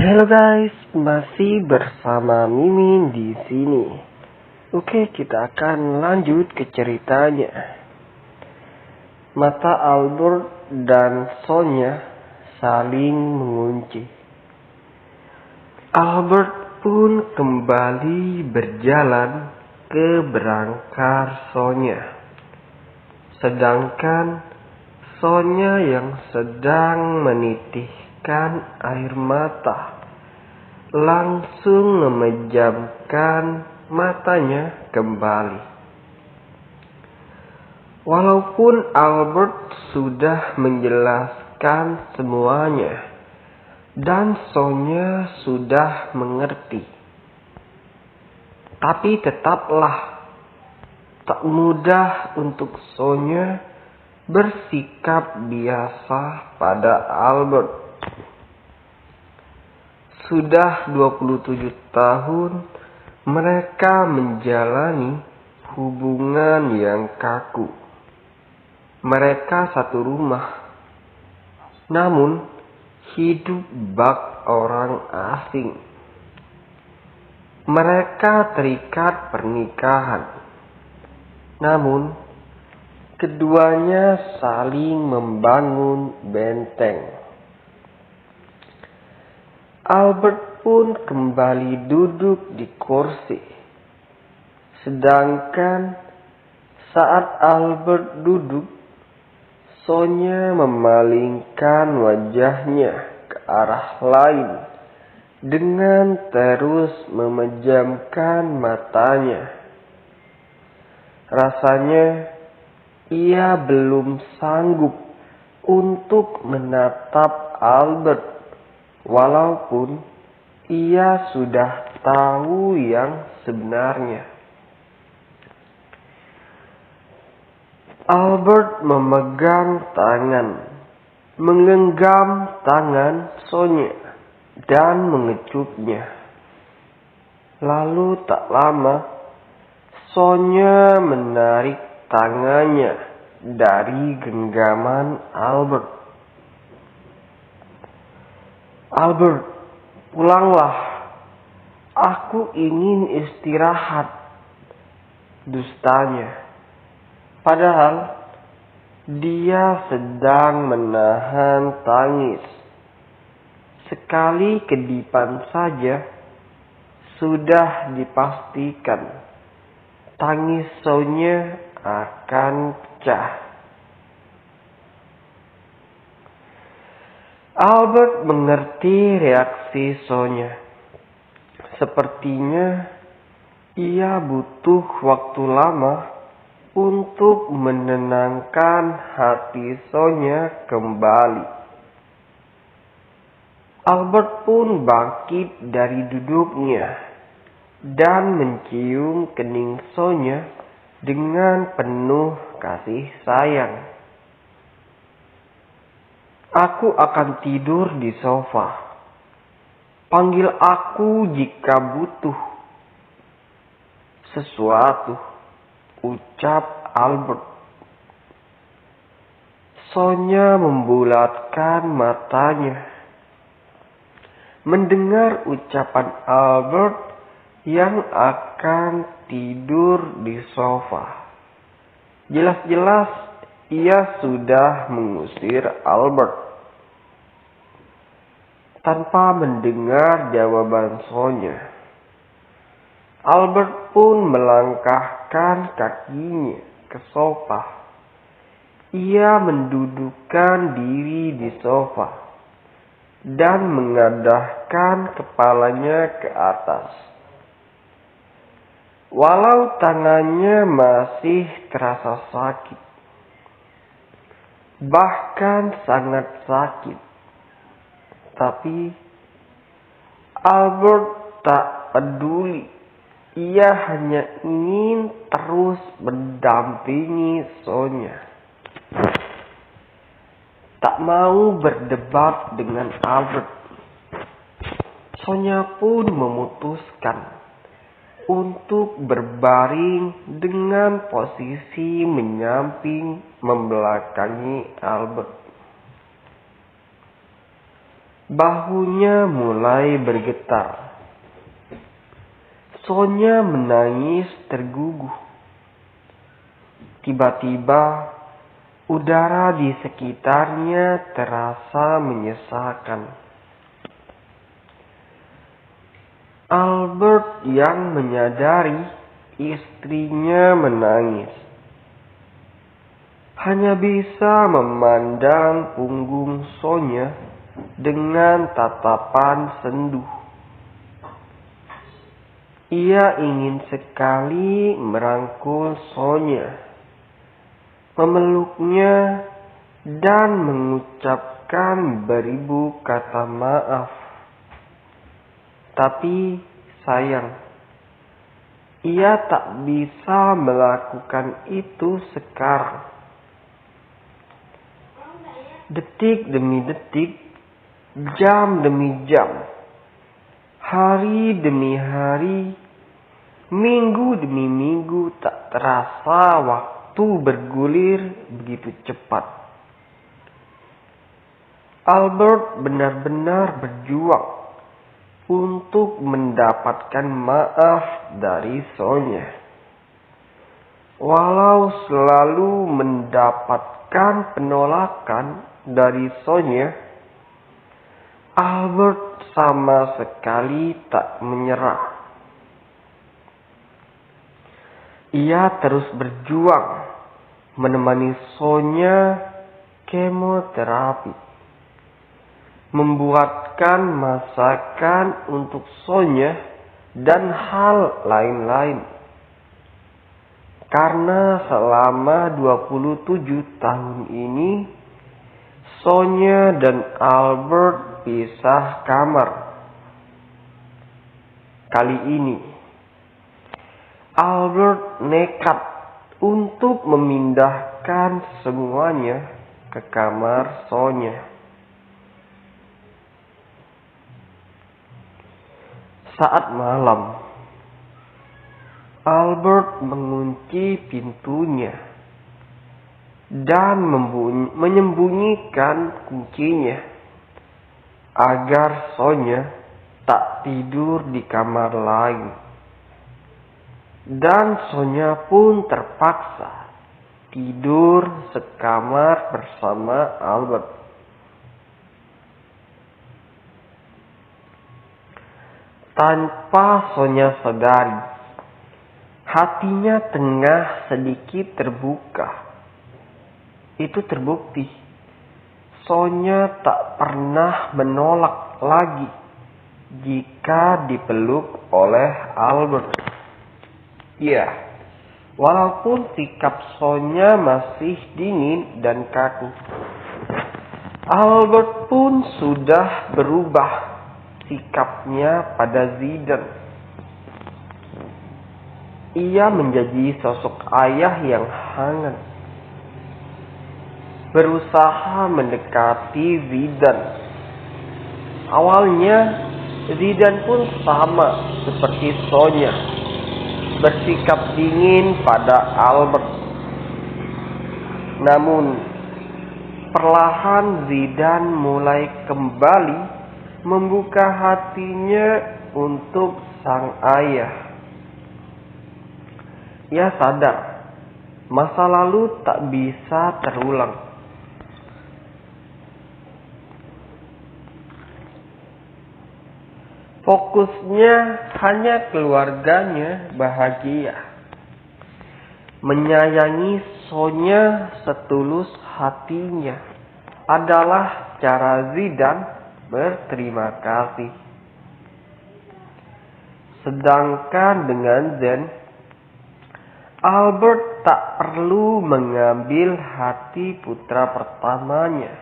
Halo guys, masih bersama Mimin di sini. Oke, kita akan lanjut ke ceritanya. Mata Albert dan Sonya saling mengunci. Albert pun kembali berjalan ke berangkar Sonya. Sedangkan Sonya yang sedang menitihkan air mata langsung memejamkan matanya kembali. Walaupun Albert sudah menjelaskan semuanya dan Sonya sudah mengerti, tapi tetaplah tak mudah untuk Sonya bersikap biasa pada Albert. Sudah 27 tahun mereka menjalani hubungan yang kaku. Mereka satu rumah, namun hidup bak orang asing. Mereka terikat pernikahan, namun keduanya saling membangun benteng. Albert pun kembali duduk di kursi. Sedangkan saat Albert duduk, Sonya memalingkan wajahnya ke arah lain dengan terus memejamkan matanya. Rasanya ia belum sanggup untuk menatap Albert, walaupun ia sudah tahu yang sebenarnya. Albert memegang menggenggam tangan Sonya dan mengecupnya. Lalu tak lama, Sonya menarik tangannya dari genggaman Albert. "Albert, pulanglah. Aku ingin istirahat," dustanya. Padahal dia sedang menahan tangis. Sekali kedipan saja sudah dipastikan tangis Sonya akan pecah. Albert mengerti reaksi Sonya. Sepertinya ia butuh waktu lama untuk menenangkan hati Sonya kembali. Albert pun bangkit dari duduknya dan mencium kening Sonya dengan penuh kasih sayang. "Aku akan tidur di sofa. Panggil aku jika butuh sesuatu," ucap Albert. Sonya membulatkan matanya mendengar ucapan Albert yang akan tidur di sofa. Jelas-jelas ia sudah mengusir Albert. Tanpa mendengar jawaban Sonya, Albert pun melangkahkan kakinya ke sofa. Ia mendudukkan diri di sofa dan mengadahkan kepalanya ke atas. Walau tangannya masih terasa sakit, bahkan sangat sakit, tapi Albert tak peduli. Ia hanya ingin terus mendampingi Sonya. Tak mau berdebat dengan Albert, Sonya pun memutuskan untuk berbaring dengan posisi menyamping membelakangi Albert. Bahunya mulai bergetar. Sonya menangis terguguh. Tiba-tiba, udara di sekitarnya terasa menyesakan. Albert yang menyadari istrinya menangis hanya bisa memandang punggung Sonya dengan tatapan sendu. Ia ingin sekali merangkul Sonya, memeluknya, dan mengucapkan beribu kata maaf. Tapi sayang, ia tak bisa melakukan itu sekarang. Detik demi detik, jam demi jam, hari demi hari, minggu demi minggu, tak terasa waktu bergulir begitu cepat. Albert benar-benar berjuang untuk mendapatkan maaf dari Sonya. Walau selalu mendapatkan penolakan dari Sonya, Albert sama sekali tak menyerah. Ia terus berjuang menemani Sonya kemoterapi, membuatkan masakan untuk Sonya dan hal lain-lain. Karena selama 27 tahun ini, Sonya dan Albert pisah kamar. Kali ini, Albert nekat untuk memindahkan semuanya ke kamar Sonya. Saat malam, Albert mengunci pintunya dan menyembunyikan kuncinya agar Sonya tak tidur di kamar lain. Dan Sonya pun terpaksa tidur sekamar bersama Albert. Tanpa Sonya sadari, hatinya tengah sedikit terbuka. Itu terbukti. Sonya tak pernah menolak lagi jika dipeluk oleh Albert. Ya, walaupun sikap Sonya masih dingin dan kaku, Albert pun sudah berubah sikapnya pada Zidane. Ia menjadi sosok ayah yang hangat, berusaha mendekati Zidane. Awalnya, Zidane pun sama seperti Sonya, bersikap dingin pada Albert. Namun, perlahan Zidane mulai kembali membuka hatinya untuk sang ayah. Ia sadar masa lalu tak bisa terulang. Fokusnya hanya keluarganya bahagia. Menyayangi Sonya setulus hatinya adalah cara Zidane berterima kasih. Sedangkan dengan Zen, Albert tak perlu mengambil hati putra pertamanya.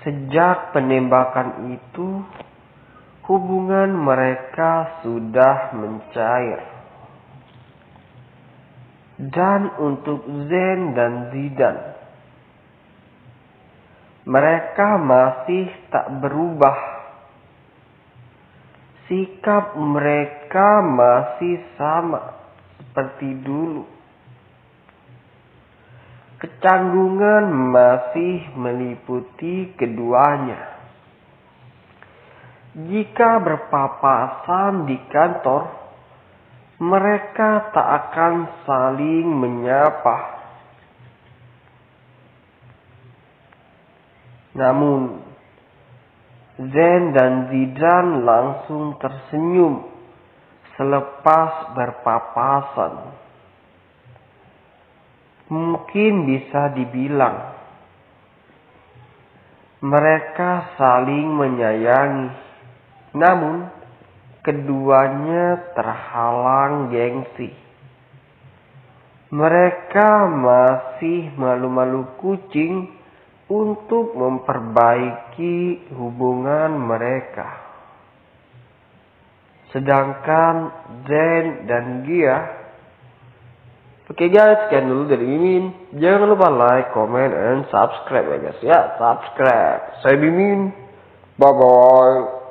Sejak penembakan itu, hubungan mereka sudah mencair. Dan untuk Zen dan Zidane, mereka masih tak berubah. Sikap mereka masih sama seperti dulu. Kecanggungan masih meliputi keduanya. Jika berpapasan di kantor, mereka tak akan saling menyapa. Namun, Zen dan Zidane langsung tersenyum selepas berpapasan. Mungkin bisa dibilang mereka saling menyayangi, namun keduanya terhalang gengsi. Mereka masih malu-malu kucing untuk memperbaiki hubungan mereka. Sedangkan Zen dan Gia. Oke guys, sekian dulu dari Mimin. Jangan lupa like, comment, and subscribe ya guys ya. Subscribe. Saya Mimin. Bye bye.